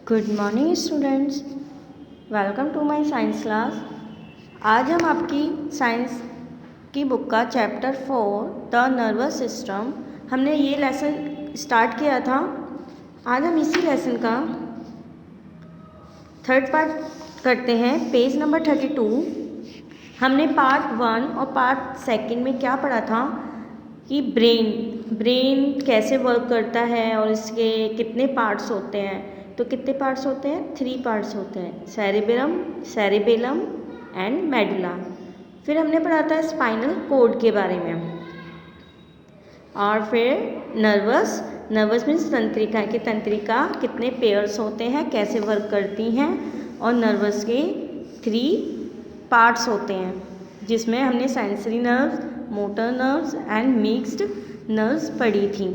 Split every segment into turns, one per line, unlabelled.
Good morning students, welcome to my science class. आज हम आपकी साइंस की बुक का चैप्टर 4 द नर्वस सिस्टम, हमने ये लेसन स्टार्ट किया था। आज हम इसी लेसन का थर्ड पार्ट करते हैं। Page number 32। हमने पार्ट 1 और पार्ट सेकंड में क्या पढ़ा था कि ब्रेन कैसे वर्क करता है और इसके कितने पार्ट्स होते हैं। तो कितने पार्ट्स होते हैं? 3 पार्ट्स होते हैं, सेरेबेलम एंड मेडुला। फिर हमने पढ़ा था स्पाइनल कॉर्ड के बारे में, और फिर नर्वस मीन्स तंत्रिका कि तंत्रिका कितने पेयर्स होते हैं, कैसे वर्क करती हैं, और नर्वस के 3 पार्ट्स होते हैं जिसमें हमने sensory nerves, motor nerves and mixed nerves पढ़ी थी।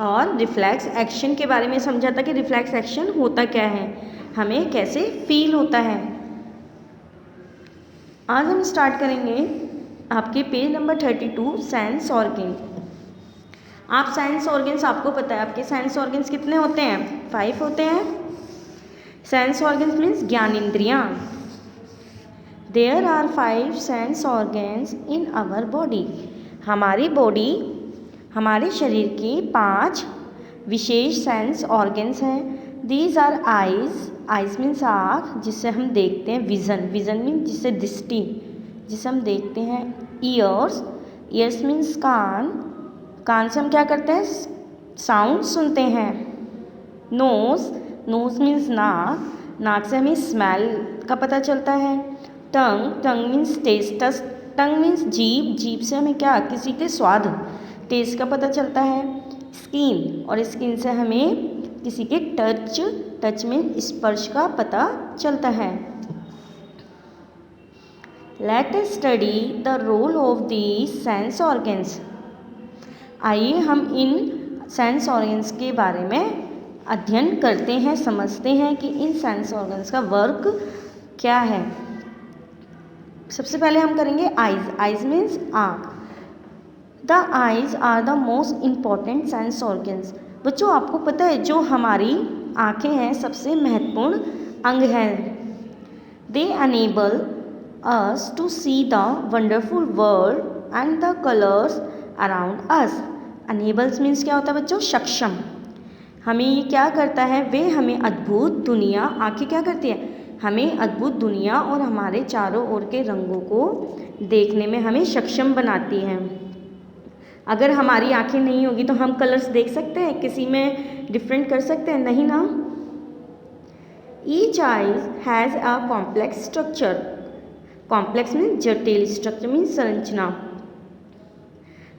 और रिफ्लेक्स एक्शन के बारे में समझा था कि रिफ्लेक्स एक्शन होता क्या है, हमें कैसे फील होता है। आज हम स्टार्ट करेंगे आपके पेज नंबर 32 सेंस ऑर्गन। आप सेंस ऑर्गन्स, आपको पता है आपके सेंस ऑर्गन्स कितने होते हैं? 5 होते हैं। सेंस ऑर्गन्स मीन्स ज्ञानेंद्रियाँ। There are 5 sense organs in our body. हमारे शरीर के 5 विशेष सेंस ऑर्गन्स हैं। दीज आर आइज मीन्स आँख जिससे हम देखते हैं, विजन मीन्स जिससे दृष्टि, जिसे हम देखते हैं। ईयर्स मीन्स कान से हम क्या करते हैं? साउंड सुनते हैं। नोज मीन्स नाक से हमें स्मेल का पता चलता है। टंग मीन्स टेस्ट, टंग मीन्स जीभ से हमें क्या? किसी के स्वाद, टेस्ट का पता चलता है। स्किन से हमें किसी के टच में स्पर्श का पता चलता है। Let us study the role of the sense organs. आइए हम इन सेंस ऑर्गन्स के बारे में अध्ययन करते हैं, समझते हैं कि इन सेंस ऑर्गन्स का वर्क क्या है। सबसे पहले हम करेंगे आइज मीन्स आँख। The eyes are the most important sense organs. बच्चों, आपको पता है जो हमारी आँखें हैं सबसे महत्वपूर्ण अंग हैं। They enable us to see the wonderful world and the colours around us. Enables means क्या होता है बच्चों? सक्षम। हमें ये क्या करता है? वे हमें अद्भुत दुनिया, आँखें क्या करती है? हमें अद्भुत दुनिया और हमारे चारों ओर के रंगों को देखने में हमें सक्षम बनाती हैं। अगर हमारी आँखें नहीं होगी तो हम कलर्स देख सकते हैं? किसी में डिफरेंट कर सकते हैं? नहीं ना। Each eyes has a complex structure. Complex means जटिल, स्ट्रक्चर मीन्स संरचना।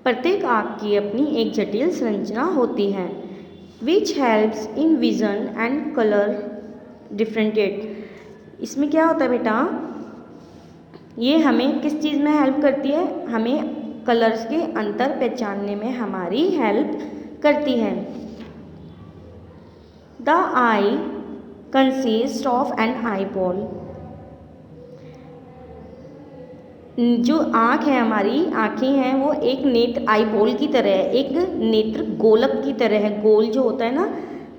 प्रत्येक आँख की अपनी एक जटिल संरचना होती है। Which helps in vision and colour differentiate. इसमें क्या होता है बेटा? ये हमें किस चीज़ में हेल्प करती है? हमें कलर्स के अंतर पहचानने में हमारी हेल्प करती है। The eye consist of an eyeball. जो आँख है, हमारी आँखें हैं, वो एक नेत्र आई बॉल की तरह है, एक नेत्र गोलक की तरह है। गोल जो होता है ना,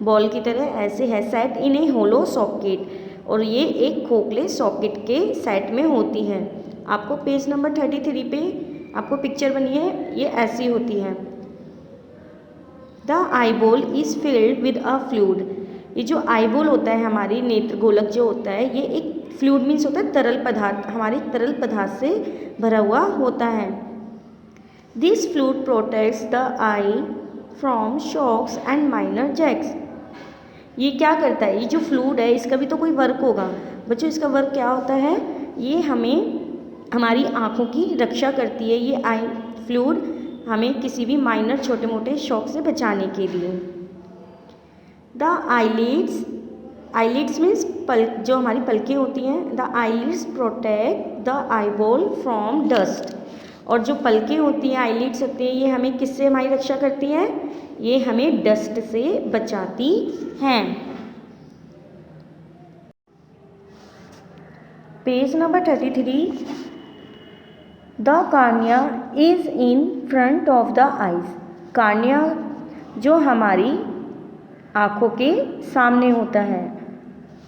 बॉल की तरह ऐसे है। सेट इन ए होलो सॉकेट, और ये एक खोखले सॉकेट के सेट में होती है। आपको पेज नंबर 33 पे आपको पिक्चर बनी है, ये ऐसी होती है। The eyeball is filled with a fluid. ये जो आईबॉल होता है, हमारी नेत्र गोलक जो होता है, ये एक फ्लूइड मीन्स होता है तरल पदार्थ, हमारे तरल पदार्थ से भरा हुआ होता है। This fluid protects the eye from shocks and minor jerks. ये क्या करता है? ये जो फ्लूइड है, इसका भी तो कोई वर्क होगा बच्चों। इसका वर्क क्या होता है? ये हमें, हमारी आँखों की रक्षा करती है। ये आई फ्लूइड हमें किसी भी माइनर छोटे मोटे शॉक से बचाने के लिए। द आईलिड्स मीन्स जो हमारी पलकें होती हैं। The eyelids protect the eyeball from dust. और जो पलकें होती हैं, आईलिड्स होती हैं, ये हमें किससे हमारी रक्षा करती हैं? ये हमें डस्ट से बचाती हैं। Page number 33। The cornea is in front of the eyes. Cornea जो हमारी आँखों के सामने होता है।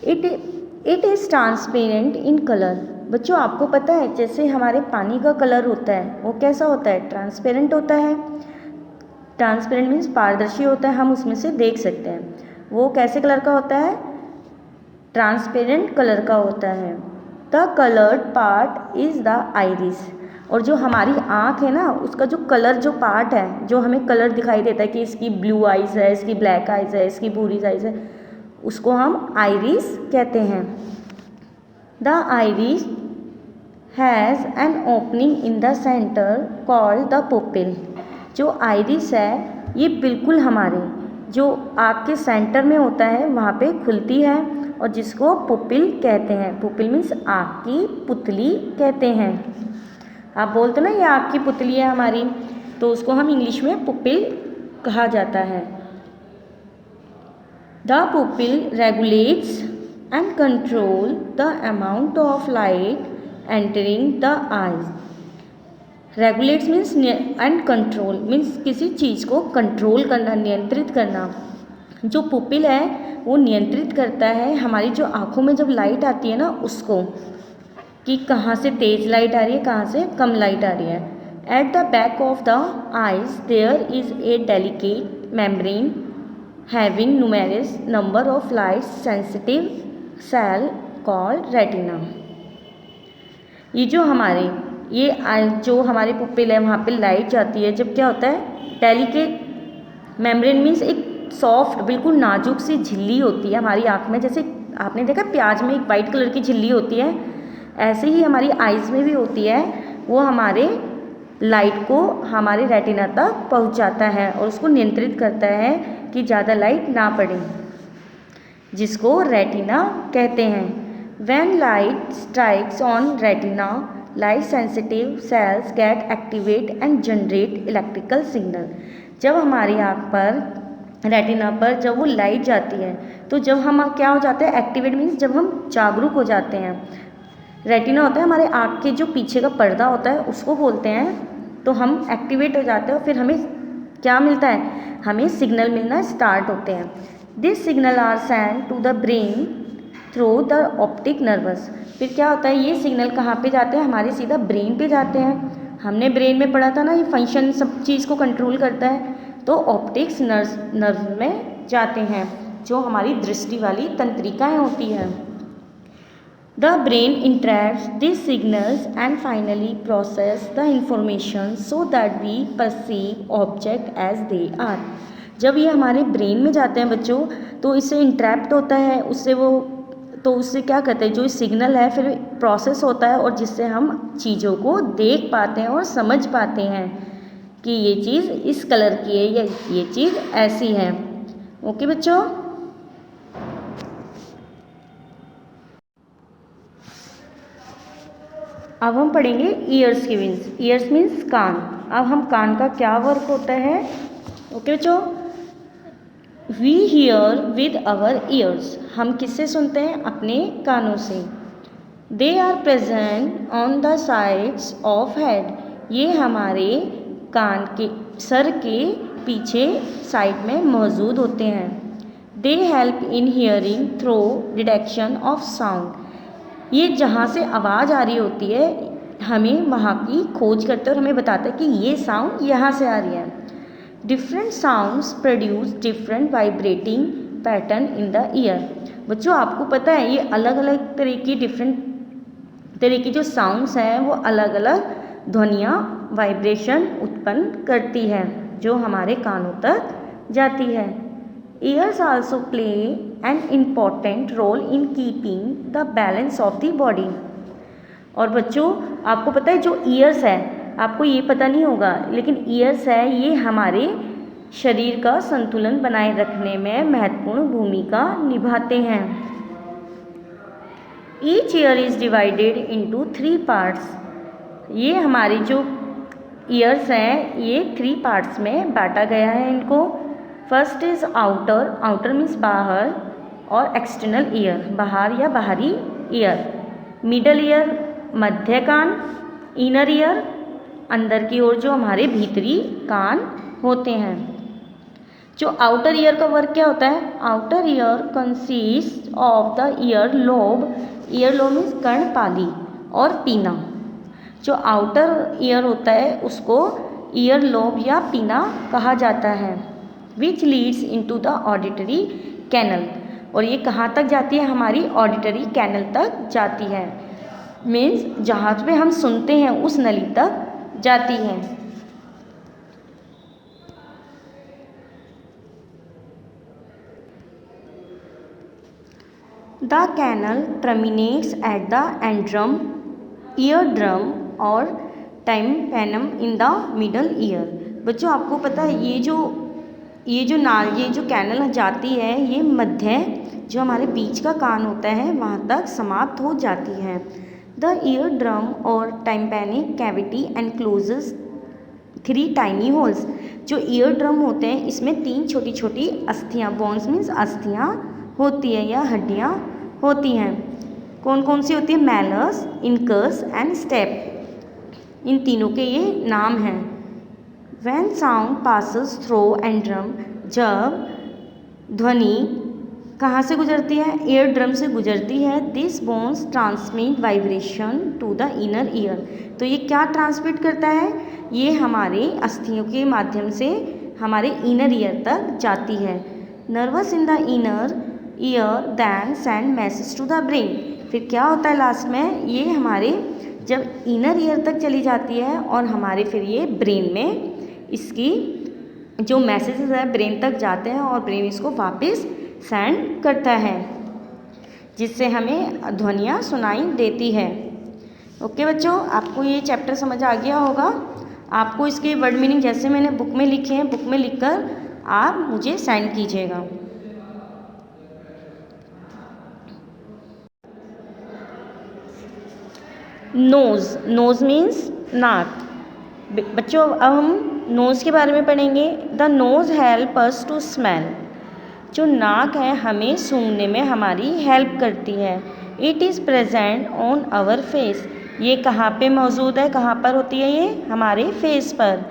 It is transparent in colour. बच्चों आपको पता है जैसे हमारे पानी का कलर होता है वो कैसा होता है, ट्रांसपेरेंट होता है। ट्रांसपेरेंट मीन्स पारदर्शी होता है, हम उसमें से देख सकते हैं। वो कैसे कलर का होता है, ट्रांसपेरेंट कलर का होता है। The coloured part is the iris. और जो हमारी आँख है ना उसका जो कलर जो पार्ट है, जो हमें कलर दिखाई देता है कि इसकी ब्लू आइज़ है, इसकी ब्लैक आइज़ है, इसकी भूरी आइज़ है, उसको हम आइरिस कहते हैं। The iris has an opening in the centre called the pupil. जो आइरिस है ये बिल्कुल हमारे जो आँख के सेंटर में होता है वहाँ पे खुलती है और जिसको पुपिल कहते हैं। पुपिल मीन्स आँख की पुतली कहते हैं। आप बोलते ना ये आँख की पुतली है हमारी, तो उसको हम इंग्लिश में पुपिल कहा जाता है। The pupil regulates and control the amount of light entering the eyes. Regulates means and control means किसी चीज़ को कंट्रोल करना, नियंत्रित करना। जो पुपिल है वो नियंत्रित करता है हमारी जो आँखों में जब लाइट आती है ना उसको, कि कहाँ से तेज़ लाइट आ रही है, कहाँ से कम लाइट आ रही है। At the back of the eyes there is a delicate membrane having numerous number of light sensitive cell called retina. ये जो हमारे पुपिल है वहाँ पे लाइट जाती है जब क्या होता है, डेलिकेट मेम्ब्रेन मीन्स एक सॉफ्ट बिल्कुल नाजुक सी झिल्ली होती है हमारी आँख में। जैसे आपने देखा प्याज में एक वाइट कलर की झिल्ली होती है, ऐसे ही हमारी आइज़ में भी होती है। वो हमारे लाइट को हमारे रेटिना तक पहुंचाता है और उसको नियंत्रित करता है कि ज़्यादा लाइट ना पड़े, जिसको रेटिना कहते हैं। When light strikes on retina light sensitive cells get activate and generate electrical signal. जब हमारी आँख पर रेटिना पर जब वो लाइट जाती है तो जब हम क्या हो जाते हैं, एक्टिवेट मीन्स जब हम जागरूक हो जाते हैं। रेटिना होता है हमारे आँख के जो पीछे का पर्दा होता है उसको बोलते हैं। तो हम एक्टिवेट हो जाते हैं और फिर हमें क्या मिलता है, हमें सिग्नल मिलना स्टार्ट होते हैं। This signal are send to the brain through the optic nerves. फिर क्या होता है, ये सिग्नल कहाँ पे जाते हैं, हमारे सीधा ब्रेन पे जाते हैं। हमने ब्रेन में पढ़ा था ना ये फंक्शन सब चीज़ को कंट्रोल करता है, तो ऑप्टिक्स नर्व में जाते हैं जो हमारी दृष्टि वाली तंत्रिकाएँ होती हैं। The brain interprets these signals and finally process the information so that we perceive object as they are। जब ये हमारे ब्रेन में जाते हैं बच्चों तो इससे इंटरप्ट होता है, उससे क्या करते हैं, जो सिग्नल है फिर प्रोसेस होता है और जिससे हम चीज़ों को देख पाते हैं और समझ पाते हैं कि ये चीज़ इस कलर की है या ये चीज़ ऐसी है। ओके बच्चों। अब हम पढ़ेंगे ईयर्स की मीन्स। ईयर्स मीन्स कान। अब हम कान का क्या वर्क होता है। ओके बच्चों, we hear with our ears. हम किससे सुनते हैं, अपने कानों से। They are present on the sides of head. ये हमारे कान के सर के पीछे साइड में मौजूद होते हैं। They help in hearing through detection of sound. ये जहाँ से आवाज़ आ रही होती है हमें वहाँ की खोज करते हैं और हमें बताता है कि ये साउंड यहाँ से आ रही है। Different sounds produce different vibrating pattern in the year. बच्चों आपको पता है ये अलग अलग तरह की डिफरेंट तरह की जो साउंड्स हैं वो अलग अलग ध्वनियाँ वाइब्रेशन उत्पन्न करती है जो हमारे कानों तक जाती है। Ears also play an important role in keeping the balance of the body. और बच्चों आपको पता है जो ईयर्स है, आपको ये पता नहीं होगा लेकिन ईयर्स है ये हमारे शरीर का संतुलन बनाए रखने में महत्वपूर्ण भूमिका निभाते हैं। Each year is divided into 3 parts. ये हमारी जो ईयर्स हैं ये 3 पार्ट्स में बांटा गया है इनको। First is outer. Outer means बाहर, और एक्सटर्नल ईयर बाहर या बाहरी ईयर। मिडल ईयर मध्य कान। इनर ईयर अंदर की ओर जो हमारे भीतरी कान होते हैं। जो आउटर ईयर का वर्क क्या होता है? Outer ear consist of the ear lobe means कर्णपाली और पीना। जो आउटर ईयर होता है उसको ईयर लोब या पीना कहा जाता है। Which leads into the auditory canal, और ये कहाँ तक जाती है? हमारी ऑडिटरी कैनल तक जाती है, मीन्स जहाँ पे हम सुनते हैं उस नली तक जाती है। The canal terminates at the eardrum, ear drum और tympanum in the middle ear. बच्चों आपको पता है ये जो कैनल जाती है ये मध्य जो हमारे बीच का कान होता है वहाँ तक समाप्त हो जाती है। द ईयर ड्रम और टाइम्पैनिक कैविटी एनक्लोजेस 3 टाइनी होल्स। जो ईयर ड्रम होते हैं इसमें 3 छोटी छोटी अस्थियाँ, बोन्स मीन्स अस्थियाँ होती है या हड्डियाँ होती हैं। कौन कौन सी होती है? मैलस, इनकस एंड स्टेप, इन तीनों के ये नाम हैं। व्हेन साउंड पासेस थ्रू एंड्रम, जब ध्वनि कहाँ से गुजरती है? ईयर ड्रम से गुजरती है। This bones transmit vibration to the inner ear. तो ये क्या ट्रांसमिट करता है? ये हमारे अस्थियों के माध्यम से हमारे इनर ईयर तक जाती है। Nerves in the inner ear then send message to the brain. फिर क्या होता है लास्ट में? ये हमारे जब इनर ईयर तक चली जाती है और हमारे फिर ये ब्रेन में इसकी जो मैसेजेस है ब्रेन तक जाते हैं और ब्रेन इसको वापस सेंड करता है, जिससे हमें ध्वनियाँ सुनाई देती है। ओके बच्चों, आपको ये चैप्टर समझ आ गया होगा। आपको इसके वर्ड मीनिंग जैसे मैंने बुक में लिखे हैं, बुक में लिखकर आप मुझे सेंड कीजिएगा। नोज़ मीन्स नाक। बच्चों अब हम नोज़ के बारे में पढ़ेंगे। The nose help us to smell. जो नाक है हमें सूंघने में हमारी हेल्प करती है। It is present on our face. ये कहाँ पे मौजूद है? कहाँ पर होती है? ये हमारे फेस पर।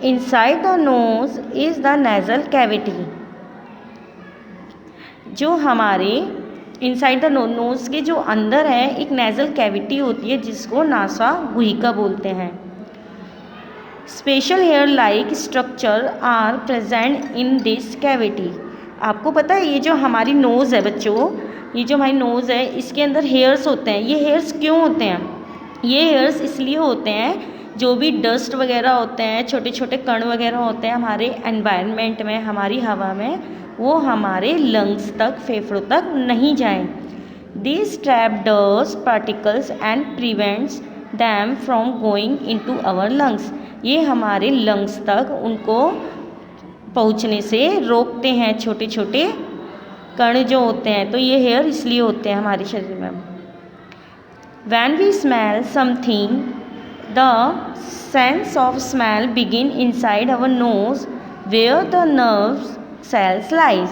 Inside the nose is the nasal cavity. जो हमारे इनसाइड द नोज़ के जो अंदर है एक नेज़ल कैविटी होती है जिसको नासा गुहिका बोलते हैं। Special hair like structure are present in this cavity. आपको पता है ये जो हमारी नोज़ है बच्चों, ये जो हमारी नोज़ है इसके अंदर हेयर्स होते हैं। ये हेयर्स क्यों होते हैं? ये हेयर्स इसलिए होते हैं जो भी डस्ट वगैरह होते हैं, छोटे छोटे कण वगैरह होते हैं हमारे एनवायरनमेंट में, हमारी हवा में, वो हमारे लंग्स तक, फेफड़ों तक नहीं जाएं। This trap dust particles and prevents them from going into our lungs. ये हमारे लंग्स तक उनको पहुंचने से रोकते हैं, छोटे छोटे कण जो होते हैं। तो ये हेयर इसलिए होते हैं हमारे शरीर में। When we smell something the sense of smell begin inside our nose where the nerves cells lies.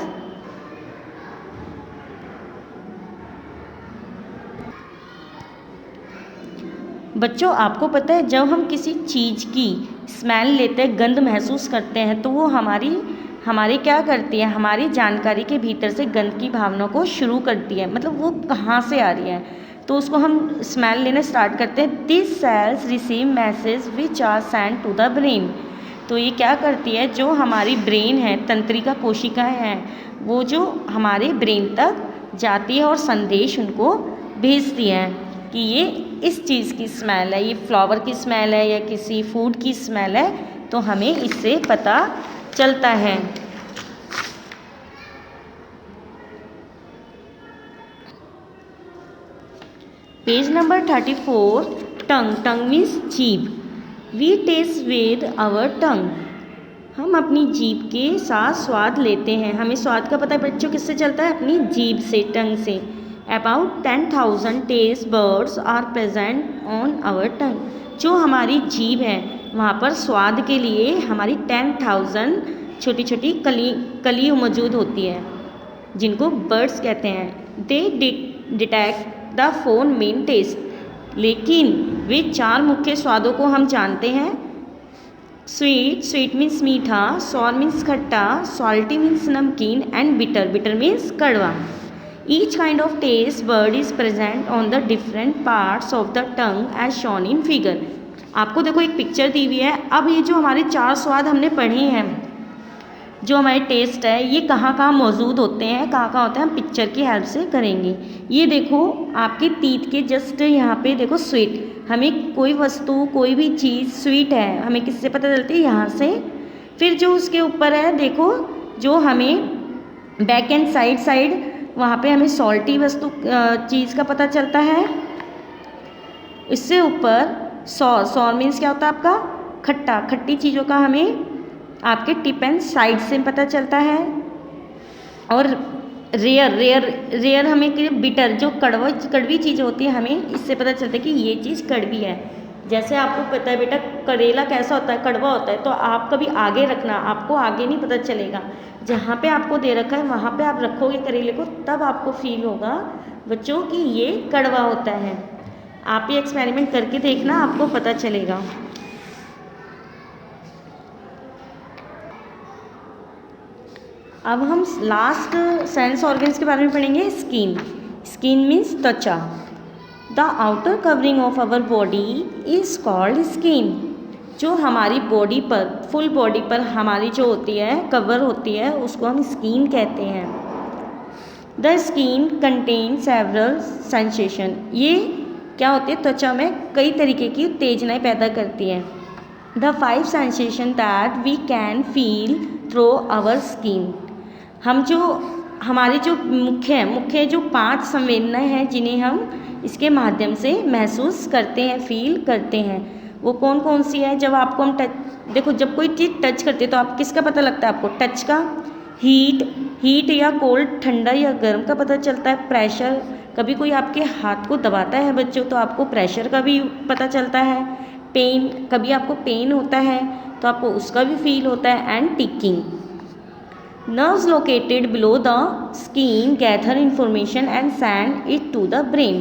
बच्चों आपको पता है जब हम किसी चीज़ की स्मेल लेते हैं, गंध महसूस करते हैं, तो वो हमारी क्या करती है? हमारी जानकारी के भीतर से गंध की भावना को शुरू करती है, मतलब वो कहाँ से आ रही है, तो उसको हम स्मेल लेना स्टार्ट करते हैं। This cells receive message which are send to the brain. तो ये क्या करती है? जो हमारी ब्रेन है, तंत्रिका कोशिकाएं हैं, वो जो हमारे ब्रेन तक जाती है और संदेश उनको भेजती हैं कि ये इस चीज़ की स्मेल है, ये फ्लावर की स्मेल है या किसी फूड की स्मेल है, तो हमें इससे पता चलता है। Page number 34। टंग मीन्स जीभ। We test with our tongue. हम अपनी जीभ के साथ स्वाद लेते हैं। हमें स्वाद का पता है बच्चों किससे चलता है? अपनी जीभ से, टंग से। About 10,000 taste buds are present on our tongue। जो हमारी जीभ है वहाँ पर स्वाद के लिए हमारी 10,000 छोटी छोटी कली मौजूद होती है जिनको बर्ड्स कहते हैं। They detect the 4 main taste. लेकिन वे 4 मुख्य स्वादों को हम जानते हैं। स्वीट मीन्स मीठा, सॉर मीन्स खट्टा, सॉल्टी मीन्स नमकीन एंड बिटर मीन्स कड़वा। Each kind of taste bud is present on the different parts of the tongue as shown in figure. आपको देखो एक पिक्चर दी हुई है। अब ये जो हमारे 4 स्वाद हमने पढ़े हैं, जो हमारे टेस्ट है, ये कहाँ कहाँ मौजूद होते हैं, कहाँ कहाँ होते हैं, हम पिक्चर की हेल्प से करेंगे। ये देखो आपके तीत के जस्ट यहाँ पे देखो स्वीट, हमें कोई वस्तु कोई भी चीज़ स्वीट है हमें किससे पता चलती है, यहाँ से। फिर जो उसके ऊपर है देखो, जो हमें बैक एंड साइड वहाँ पे हमें सॉल्टी वस्तु चीज़ का पता चलता है। इससे ऊपर सॉर मीन्स क्या होता है आपका, खट्टा, खट्टी चीज़ों का हमें आपके टिप एंड साइड से पता चलता है। और रेयर हमें बिटर, जो कड़वी चीज़ होती है, हमें इससे पता चलता है कि ये चीज़ कड़वी है। जैसे आपको पता है बेटा करेला कैसा होता है, कड़वा होता है, तो आप कभी आगे रखना, आपको आगे नहीं पता चलेगा। जहाँ पे आपको दे रखा है वहाँ पे आप रखोगे करेले को, तब आपको फील होगा बच्चों कि ये कड़वा होता है। आप ये एक्सपेरिमेंट करके देखना, आपको पता चलेगा। अब हम लास्ट सेंस ऑर्गन्स के बारे में पढ़ेंगे। स्किन मीन्स त्वचा। The outer covering of our body is called skin. जो हमारी बॉडी पर, फुल बॉडी पर हमारी जो होती है, कवर होती है, उसको हम स्किन कहते हैं। The skin contain several sensation. ये क्या होती है, त्वचा में कई तरीके की उत्तेजनाएं पैदा करती हैं। The 5 sensation that we can feel through our skin. हमारी जो मुख्य जो 5 संवेदनाएं हैं जिन्हें हम इसके माध्यम से महसूस करते हैं, फील करते हैं, वो कौन कौन सी है। जब आपको हम देखो, जब कोई चीज़ टच करते हैं तो आप किसका पता लगता है आपको, टच का। हीट या कोल्ड, ठंडा या गर्म का पता चलता है। प्रेशर, कभी कोई आपके हाथ को दबाता है बच्चों तो आपको प्रेशर का भी पता चलता है। पेन, कभी आपको पेन होता है तो आपको उसका भी फील होता है। And ticking. Nerves located below the skin gather information and send it to the brain.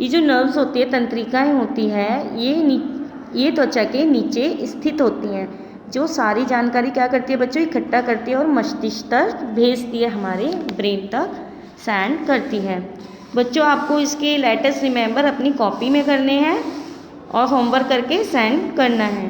ये जो नर्व्स होती है, तंत्रिकाएं होती हैं, ये त्वचा के नीचे स्थित होती हैं, जो सारी जानकारी क्या करती है बच्चों, इकट्ठा करती है और मस्तिष्क तक भेजती है, हमारे ब्रेन तक सेंड करती है। बच्चों आपको इसके लेटेस्ट रिमेंबर अपनी कॉपी में करने हैं और होमवर्क करके सेंड करना है।